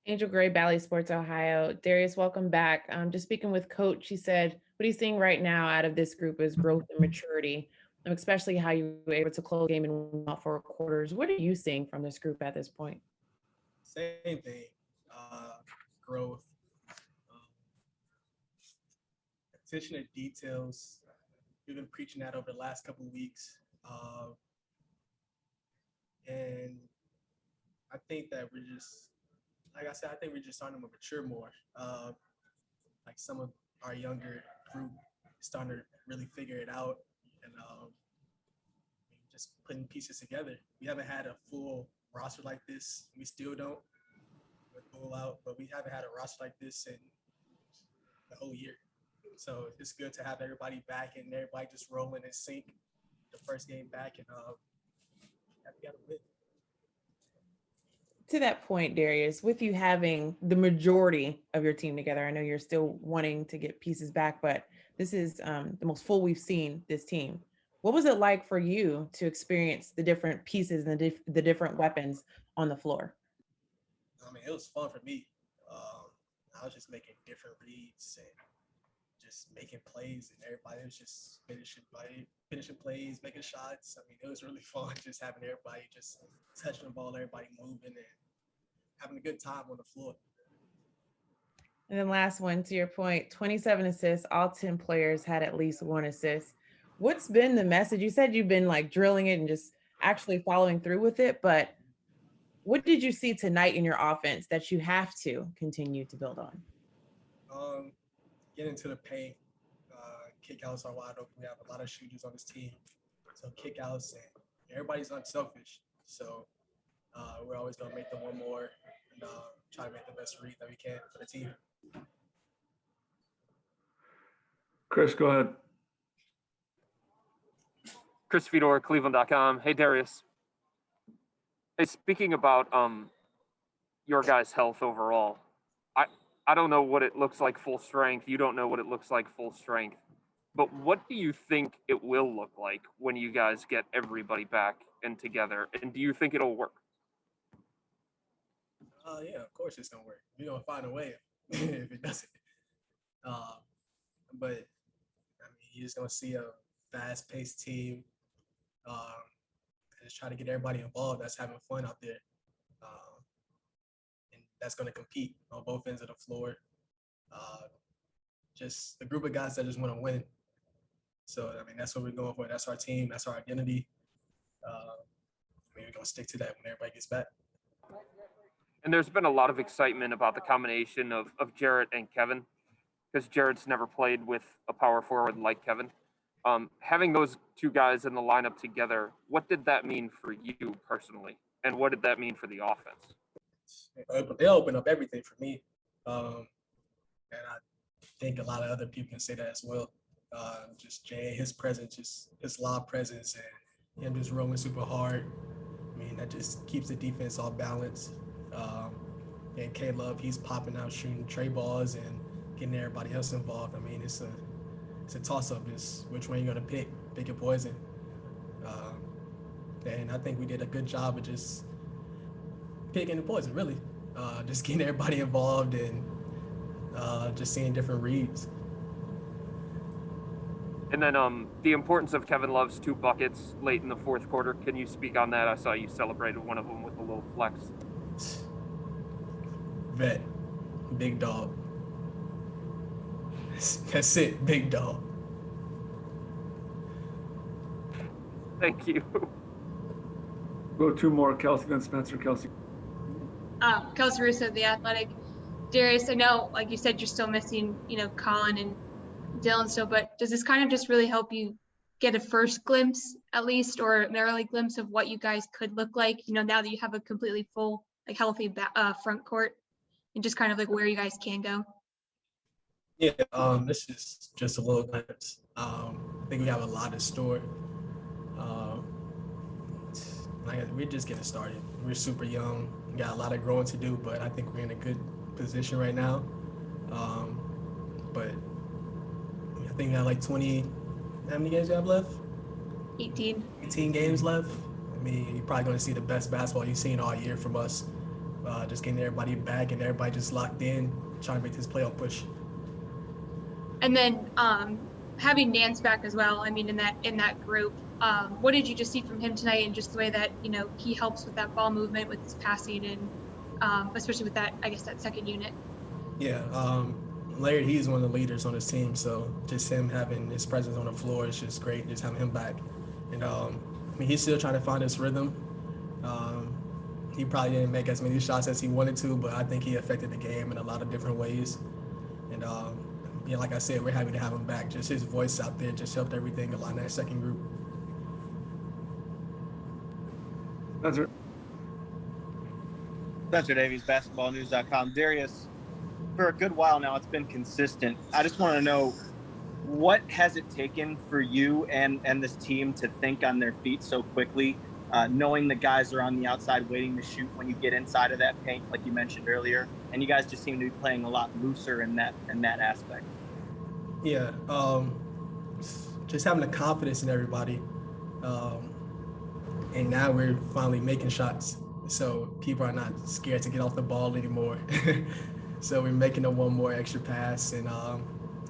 Angel Gray, Valley Sports, Ohio. Darius, welcome back. Just speaking with Coach, he said, what he's seeing right now out of this group is growth and maturity, especially how you were able to close the game in 4 quarters. What are you seeing from this group at this point? Same thing. Growth, um, attention to details. We've been preaching that over the last couple of weeks. And I think that we're just, like I said, I think we're just starting to mature more. Like some of our younger group is starting to really figure it out and just putting pieces together. We haven't had a full roster like this. We still don't with Bull out, but we haven't had a roster like this in the whole year. So it's good to have everybody back and everybody just rolling in sync. The first game back and we got to win. To that point, Darius, with you having the majority of your team together, I know you're still wanting to get pieces back, but this is the most full we've seen this team. What was it like for you to experience the different pieces and the different weapons on the floor? I mean, it was fun for me. I was just making different reads and just making plays, and everybody was just finishing plays, making shots. I mean, it was really fun just having everybody just touching the ball, everybody moving, and having a good time on the floor. And then last one, to your point, 27 assists, all 10 players had at least one assist. What's been the message? You said you've been like drilling it and just actually following through with it, but what did you see tonight in your offense that you have to continue to build on? Um, get into the paint. Kickouts are wide open. We have a lot of shooters on this team. So kickouts and everybody's unselfish. So we're always going to make them one more and try to make the best read that we can for the team. Chris, go ahead. Chris Fedor, Cleveland.com. Hey, Darius. Hey, speaking about your guys' health overall, I don't know what it looks like full strength. You don't know what it looks like full strength. But what do you think it will look like when you guys get everybody back and together? And do you think it'll work? Yeah, of course it's going to work. We're going to find a way if it doesn't. But, I mean, you're just going to see a fast-paced team and just try to get everybody involved that's having fun out there. And that's going to compete on both ends of the floor. Just a group of guys that just want to win. So, I mean, that's what we're going for. That's our team. That's our identity. We're going to stick to that when everybody gets back. And there's been a lot of excitement about the combination of Jarrett and Kevin, because Jarrett's never played with a power forward like Kevin. Having those two guys in the lineup together, what did that mean for you personally? And what did that mean for the offense? They open up everything for me. And I think a lot of other people can say that as well. Just Jay, his presence, just his lob presence, and him just rolling super hard. I mean, that just keeps the defense all balanced. And K-Love, he's popping out, shooting tray balls and getting everybody else involved. I mean, it's a toss-up. It's which one you're going to pick. Pick your poison. And I think we did a good job of just picking the poison, really. Just getting everybody involved and just seeing different reads. And then the importance of Kevin Love's 2 buckets late in the fourth quarter. Can you speak on that? I saw you celebrated one of them with a little flex. Vet, big dog. That's it, big dog. Thank you. Go 2 more. Kelsey, then Spencer. Kelsey. Kelsey Russo, The Athletic. Darius, I know, like you said, you're still missing, Colin and Dylan still, but does this kind of just really help you get a first glimpse, at least, or an early glimpse of what you guys could look like, now that you have a completely full, healthy front court, and just kind of like where you guys can go? Yeah, this is just a little glimpse. I think we have a lot in store. We're just getting started. We're super young. We got a lot of growing to do, but I think we're in a good position right now. But I think we have like 20. How many games you have left? 18. 18 games left. I mean, you're probably going to see the best basketball you've seen all year from us. just getting everybody back and everybody just locked in, trying to make this playoff push. And then having Nance back as well. I mean, in that group, what did you just see from him tonight, and just the way that he helps with that ball movement, with his passing, and especially with that, I guess, that second unit. Yeah, Larry, he's one of the leaders on his team, so just him having his presence on the floor is just great. Just having him back, and I mean, he's still trying to find his rhythm. He probably didn't make as many shots as he wanted to, but I think he affected the game in a lot of different ways. And yeah, like I said, we're happy to have him back. Just his voice out there just helped everything a lot in that second group. Spencer Davies, basketballnews.com. Darius, for a good while now, it's been consistent. I just want to know, what has it taken for you and this team to think on their feet so quickly, knowing the guys are on the outside waiting to shoot when you get inside of that paint, like you mentioned earlier, and you guys just seem to be playing a lot looser in that aspect? Yeah, just having the confidence in everybody. And now we're finally making shots. So people are not scared to get off the ball anymore. So we're making them one more extra pass, and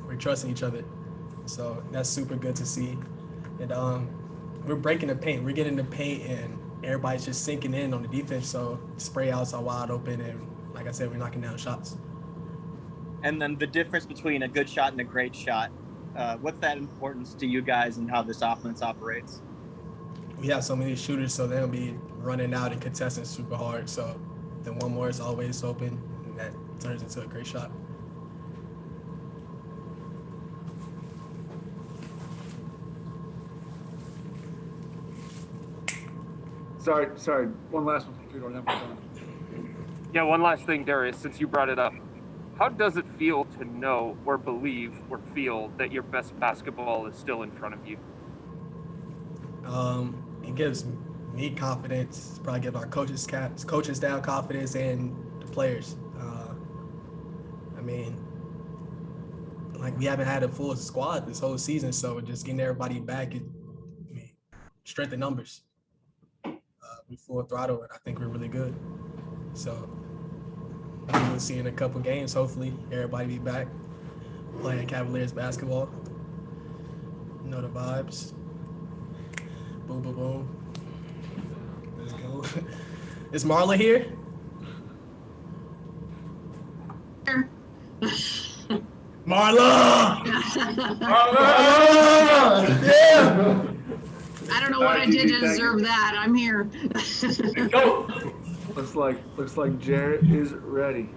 we're trusting each other. So that's super good to see. And we're breaking the paint. We're getting the paint, and everybody's just sinking in on the defense. So spray outs are wide open, and like I said, we're knocking down shots. And then the difference between a good shot and a great shot, what's that importance to you guys and how this offense operates? We have so many shooters, so they'll be running out and contesting super hard. So then one more is always open, and that turns into a great shot. Sorry. One last one from Fedor. Yeah, one last thing, Darius, since you brought it up. How does it feel to know or believe or feel that your best basketball is still in front of you? It gives me confidence. Probably give our coaches down confidence, and the players. I mean, like, we haven't had a full squad this whole season, so just getting everybody back, strength in numbers. We full throttle, and I think we're really good. So we'll see in a couple games. Hopefully, everybody be back playing Cavaliers basketball. You know the vibes. Boom, boom, boom. Let's go. Is Marla here? Marla! Marla! Yeah! I don't know what I did to deserve that. I'm here. Go! Looks like Jarrett is ready.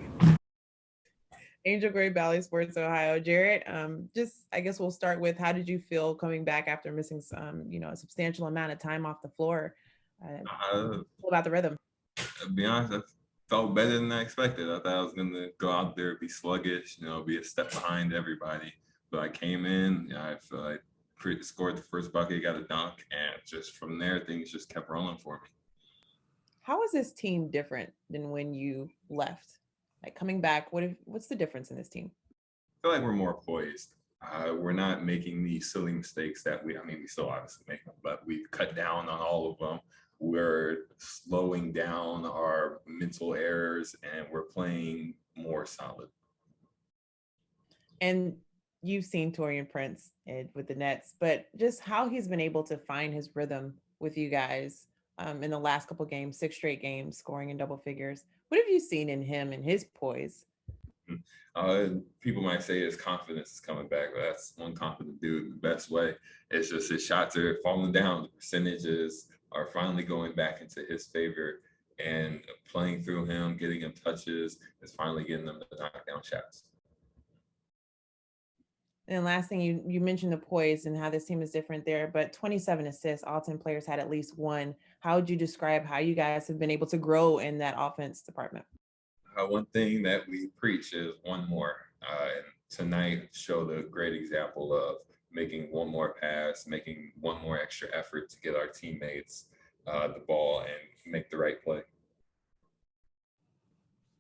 Angel Gray Valley Sports Ohio. Jarrett, just I guess we'll start with, how did you feel coming back after missing some, a substantial amount of time off the floor? About the rhythm. To be honest, I felt better than I expected. I thought I was gonna go out there, be sluggish, be a step behind everybody. But I came in, I feel like scored the first bucket, got a dunk, and just from there things just kept rolling for me. How is this team different than when you left? Like, coming back, what's the difference in this team? I feel like we're more poised. We're not making these silly mistakes that we still obviously make them, but we've cut down on all of them. We're slowing down our mental errors, and we're playing more solid. And you've seen Taurean Prince with the Nets, but just how he's been able to find his rhythm with you guys in the last couple of games, 6 straight games, scoring in double figures. What have you seen in him and his poise? People might say his confidence is coming back, but that's one confident dude the best way. It's just his shots are falling down. The percentages are finally going back into his favor, and playing through him, getting him touches, is finally getting them to knock down shots. And last thing, you mentioned the poise and how this team is different there, but 27 assists, all 10 players had at least one. How would you describe how you guys have been able to grow in that offense department? One thing that we preach is one more. And tonight showed a great example of making one more pass, making one more extra effort to get our teammates the ball and make the right play.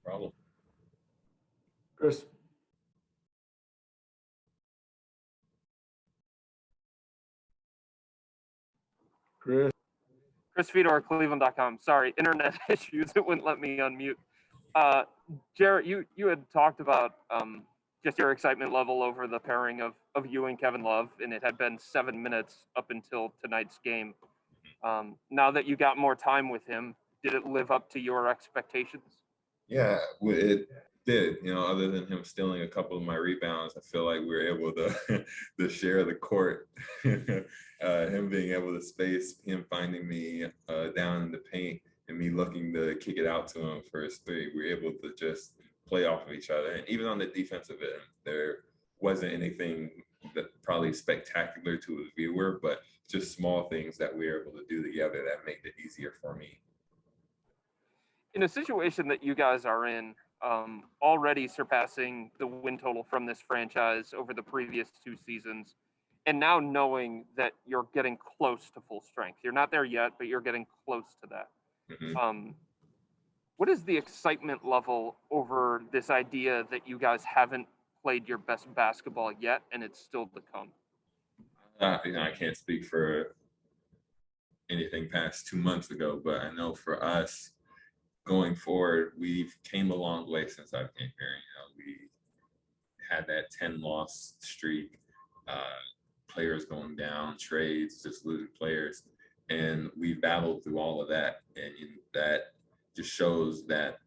Problem. Chris. Chris Fedor, Cleveland.com. Sorry, internet issues. It wouldn't let me unmute. Jarrett, you had talked about just your excitement level over the pairing of you and Kevin Love, and it had been 7 minutes up until tonight's game. Now that you got more time with him, did it live up to your expectations? Yeah, it did. Other than him stealing a couple of my rebounds, I feel like we were able to to share the court. Him being able to space, him finding me down in the paint, and me looking to kick it out to him for his three. We were able to just play off of each other. And even on the defensive end, there wasn't anything that probably spectacular to a viewer, but just small things that we were able to do together that made it easier for me. In a situation that you guys are in, already surpassing the win total from this franchise over the previous 2 seasons, and now knowing that you're getting close to full strength. You're not there yet, but you're getting close to that. Mm-hmm. What is the excitement level over this idea that you guys haven't played your best basketball yet, and it's still to come? I can't speak for anything past 2 months ago, but I know for us, going forward, we've came a long way since I came here. We had that 10-loss streak, players going down, trades, just losing players, and we battled through all of that. And that just shows that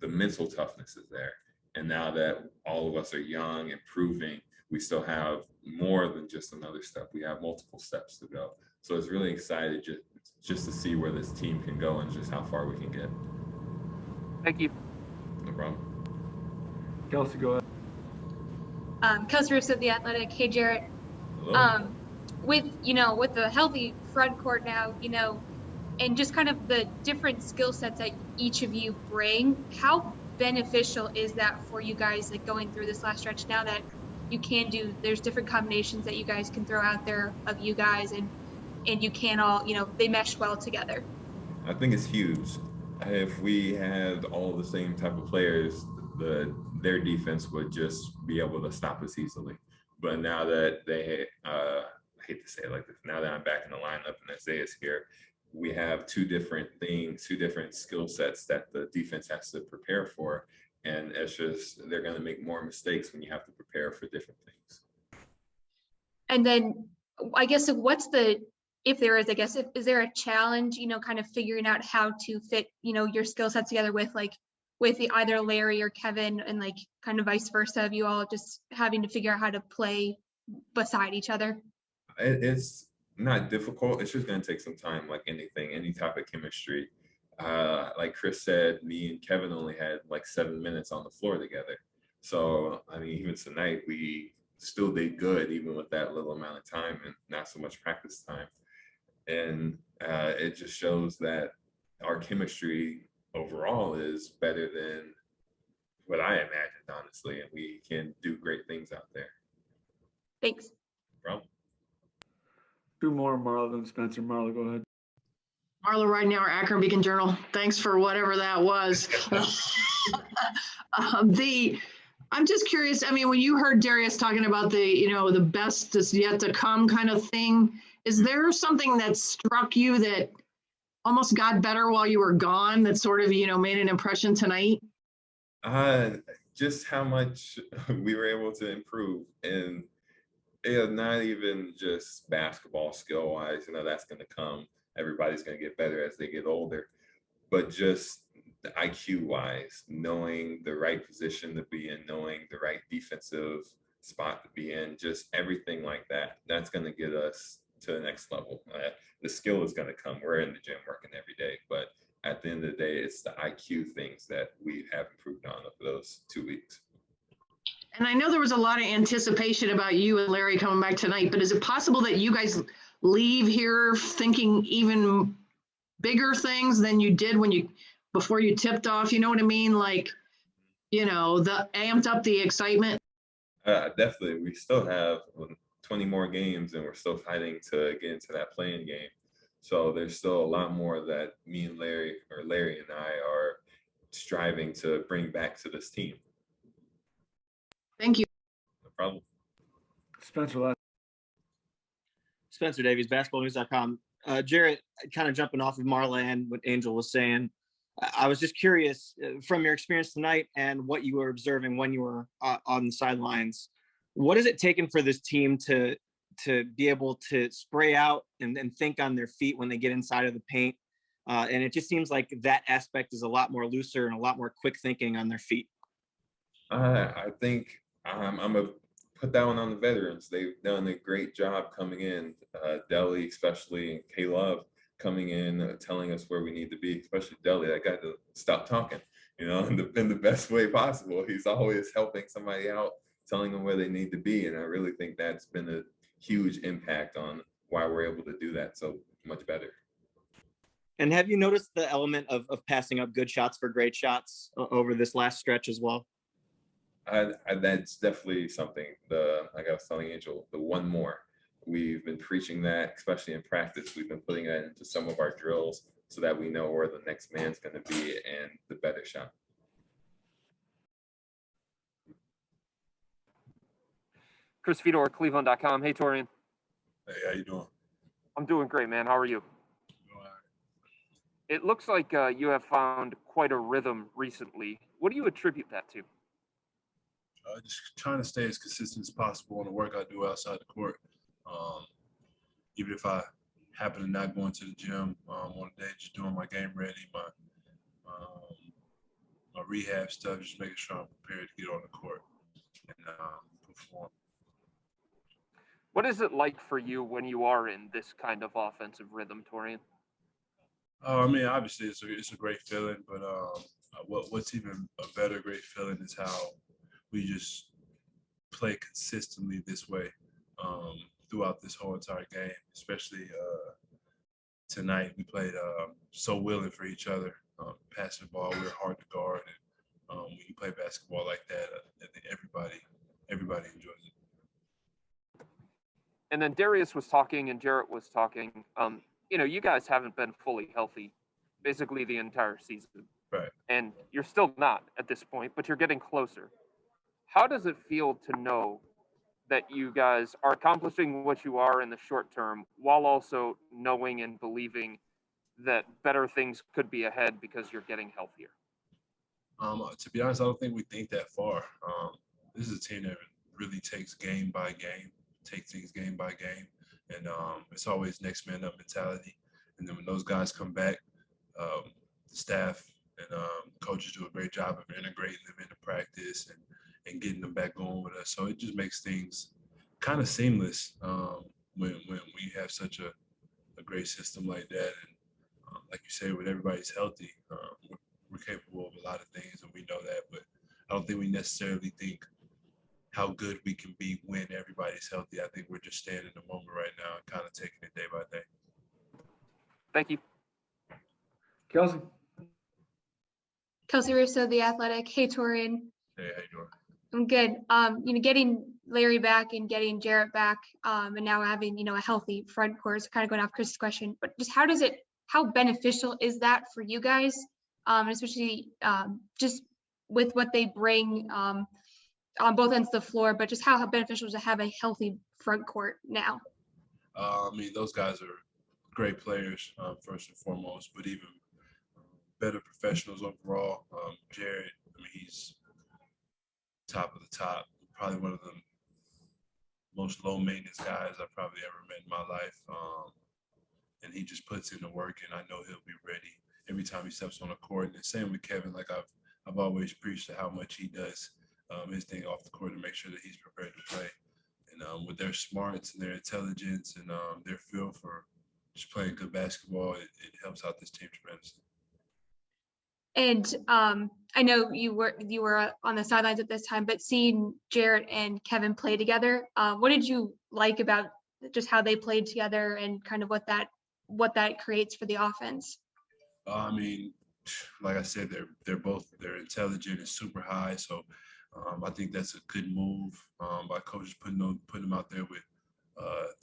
the mental toughness is there. And now that all of us are young and proving, we still have more than just another step. We have multiple steps to go. So it's really excited just to see where this team can go and just how far we can get. Thank you. No problem. Kelsey, go ahead. Kelsey Russo of The Athletic. Hey, Jarrett. Hello. With the healthy front court now, and just kind of the different skill sets that each of you bring, how beneficial is that for you guys, like going through this last stretch now that you can there's different combinations that you guys can throw out there of you guys, and you can all, they mesh well together? I think it's huge. If we had all the same type of players, their defense would just be able to stop us easily. But now that I hate to say it like this, now that I'm back in the lineup and Isaiah's here, we have two different skill sets that the defense has to prepare for. And it's just, they're going to make more mistakes when you have to prepare for different things. And then I guess if there is, is there a challenge, kind of figuring out how to fit, your skill sets together with either Larry or Kevin, and like kind of vice versa, of you all just having to figure out how to play beside each other? It's not difficult. It's just going to take some time, like anything, any type of chemistry. Like Chris said, me and Kevin only had like 7 minutes on the floor together. So, I mean, even tonight, we still did good, even with that little amount of time and not so much practice time. And it just shows that our chemistry overall is better than what I imagined, honestly, and we can do great things out there. Thanks. No problem. 2 more, Marla, then Spencer. Marla, go ahead. Marla Ridenour, Akron Beacon Journal. Thanks for whatever that was. I'm just curious. I mean, when you heard Darius talking about the best is yet to come kind of thing, is there something that struck you that almost got better while you were gone that sort of, made an impression tonight? Just how much we were able to improve, and not even just basketball skill wise, that's going to come. Everybody's going to get better as they get older, but just the IQ wise, knowing the right position to be in, knowing the right defensive spot to be in, just everything like that, that's going to get us to the next level. The skill is going to come. We're in the gym working every day, but at the end of the day, it's the IQ things that we have improved on over those 2 weeks. And I know there was a lot of anticipation about you and Larry coming back tonight, but is it possible that you guys leave here thinking even bigger things than you did before you tipped off? You know what I mean? Like, the amped up the excitement. Definitely. We still have 20 more games, and we're still fighting to get into that playing game. So there's still a lot more that me and Larry and I are striving to bring back to this team. Thank you. No problem. Spencer, Spencer Davies, basketballnews.com. Jarrett, kind of jumping off of Marla and what Angel was saying, I was just curious from your experience tonight and what you were observing when you were on the sidelines. What has it taken for this team to be able to spray out and think on their feet when they get inside of the paint? And it just seems like that aspect is a lot more looser and a lot more quick thinking on their feet. I think I'm gonna put that one on the veterans. They've done a great job coming in, Deli especially, and K-Love coming in, telling us where we need to be, especially Deli. That guy to stop talking, in the best way possible. He's always helping somebody out, telling them where they need to be. And I really think that's been a huge impact on why we're able to do that so much better. And have you noticed the element of passing up good shots for great shots over this last stretch as well? That's definitely something. Like I was telling Angel, the one more. We've been preaching that, especially in practice. We've been putting that into some of our drills so that we know where the next man's going to be and the better shot. Chris Fedor, Cleveland.com. Hey, Taurean. Hey, how you doing? I'm doing great, man. How are you? It looks like you have found quite a rhythm recently. What do you attribute that to? Just trying to stay as consistent as possible on the work I do outside the court. Even if I happen to not go into the gym on a day, just doing my game ready, my rehab stuff, just making sure I'm prepared to get on the court and perform. What is it like for you when you are in this kind of offensive rhythm, Taurean? I mean, obviously it's a great feeling, but what's even a better great feeling is how we just play consistently this way throughout this whole entire game. Especially tonight, we played so willing for each other, passing the ball. We're hard to guard, and when you play basketball like that, I think everybody enjoys it. And then Darius was talking and Jarrett was talking. You guys haven't been fully healthy basically the entire season. Right. And you're still not at this point, but you're getting closer. How does it feel to know that you guys are accomplishing what you are in the short term while also knowing and believing that better things could be ahead because you're getting healthier? To be honest, I don't think we think that far. This is a team that really takes game by game, takes things game by game. And it's always next man up mentality. And then when those guys come back, the staff and coaches do a great job of integrating them into practice and getting them back going with us. So it just makes things kind of seamless when we have such a great system like that. And like you say, when everybody's healthy, we're capable of a lot of things, and we know that. But I don't think we necessarily think how good we can be when everybody's healthy. I think we're just staying in the moment right now and kind of taking it day by day. Thank you. Kelsey. Kelsey Russo, The Athletic. Hey, Taurean. Hey, how you doing? I'm good. Getting Larry back and getting Jarrett back, and now having, a healthy front court is kind of going off Chris's question, but just how beneficial is that for you guys? Especially just with what they bring on both ends of the floor, but just how beneficial to have a healthy front court now? I mean, those guys are great players, first and foremost, but even better professionals overall. Jarrett, he's top of the top, probably one of the most low maintenance guys I've probably ever met in my life. And he just puts in the work, and I know he'll be ready every time he steps on the court. And same with Kevin, like I've always preached how much he does his thing off the court to make sure that he's prepared to play. And with their smarts and their intelligence and their feel for just playing good basketball, it helps out this team tremendously. And I know you were on the sidelines at this time, but seeing Jarrett and Kevin play together, what did you like about just how they played together and kind of what that creates for the offense? I mean, like I said, they're intelligent and super high, so I think that's a good move by coaches putting them out there with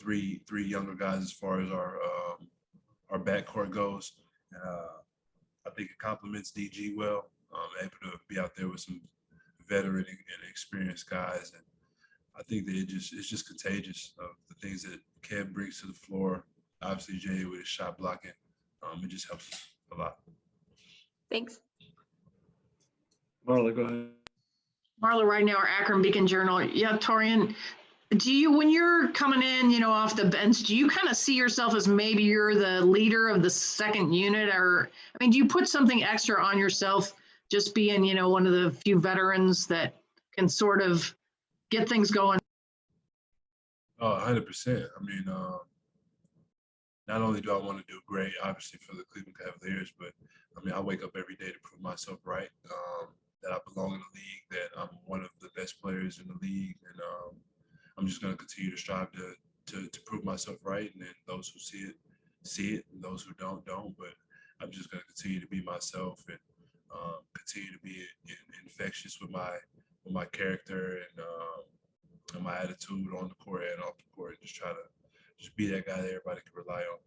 three younger guys as far as our backcourt goes. I think it complements DG well. Able to be out there with some veteran and experienced guys, and I think that it's just contagious of the things that Kev brings to the floor. Obviously, Jay with his shot blocking, it just helps a lot. Thanks. Marla, go ahead. Marla right now, our Akron Beacon Journal. Yeah, Taurean, do you, when you're coming in, you know, off the bench, do you kind of see yourself as maybe you're the leader of the second unit? Or, I mean, do you put something extra on yourself just being, you know, one of the few veterans that can sort of get things going? Oh, 100%. I mean, not only do I want to do great, obviously, for the Cleveland Cavaliers, but I mean, I wake up every day to prove myself right, that I belong in the league, that I'm one of the best players in the league, and I'm just going to continue to strive to prove myself right. And then those who see it, and those who don't. But I'm just going to continue to be myself and continue to be infectious with my character and my attitude on the court and off the court. Just try to be that guy that everybody can rely on.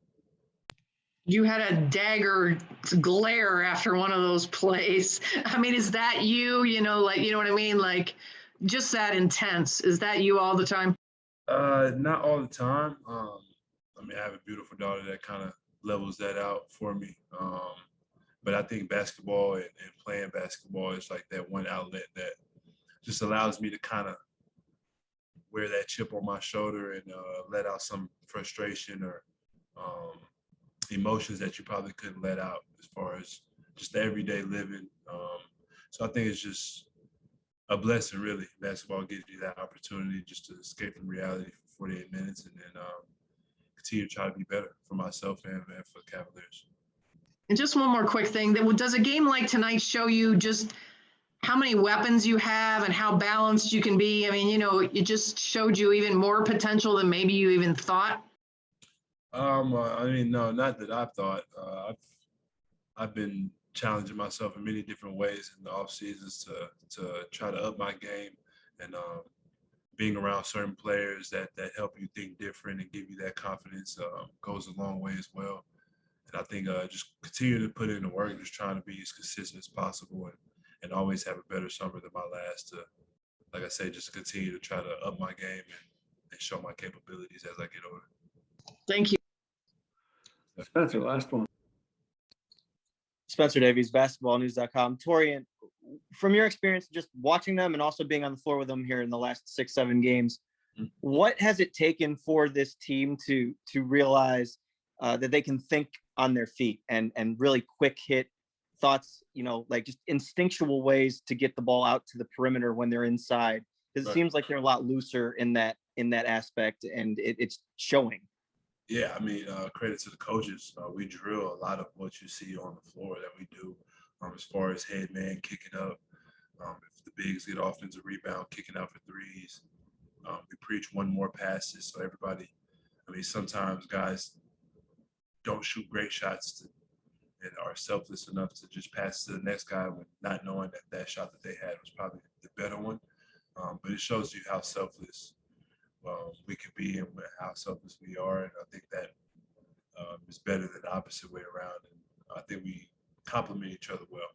You had a dagger glare after one of those plays. I mean, is that you, you know, like, you know what I mean? Like just that intense. Is that you all the time? Not all the time. I mean, I have a beautiful daughter that kind of levels that out for me. But I think basketball and playing basketball is like that one outlet that just allows me to kind of wear that chip on my shoulder and let out some frustration or emotions that you probably couldn't let out as far as just the everyday living. So I think it's just a blessing, really. Basketball gives you that opportunity just to escape from reality for 48 minutes and then continue to try to be better for myself and for the Cavaliers. And just one more quick thing. Does a game like tonight show you just how many weapons you have and how balanced you can be? I mean, you know, it just showed you even more potential than maybe you even thought. I mean, no, not that I've thought. I've been challenging myself in many different ways in the off seasons to try to up my game, and being around certain players that help you think different and give you that confidence goes a long way as well. And I think just continue to put in the work, just trying to be as consistent as possible and always have a better summer than my last. To, like I say, just continue to try to up my game and show my capabilities as I get older. Thank you. Spencer, last one. Spencer Davies, basketballnews.com. Taurean, from your experience just watching them and also being on the floor with them here in the last 6-7 games, what has it taken for this team to realize that they can think on their feet and really quick hit thoughts, you know, like just instinctual ways to get the ball out to the perimeter when they're inside? Because it seems like they're a lot looser in that aspect, and it's showing. Yeah, I mean, credit to the coaches. We drill a lot of what you see on the floor that we do as far as head man kicking up. If the bigs get offensive rebound, kicking out for threes. We preach one more passes. So everybody, I mean, sometimes guys don't shoot great shots and are selfless enough to just pass to the next guy with not knowing that shot that they had was probably the better one. But it shows you how selfless we can be and how selfless we are. And I think that is better than the opposite way around. And I think we complement each other well.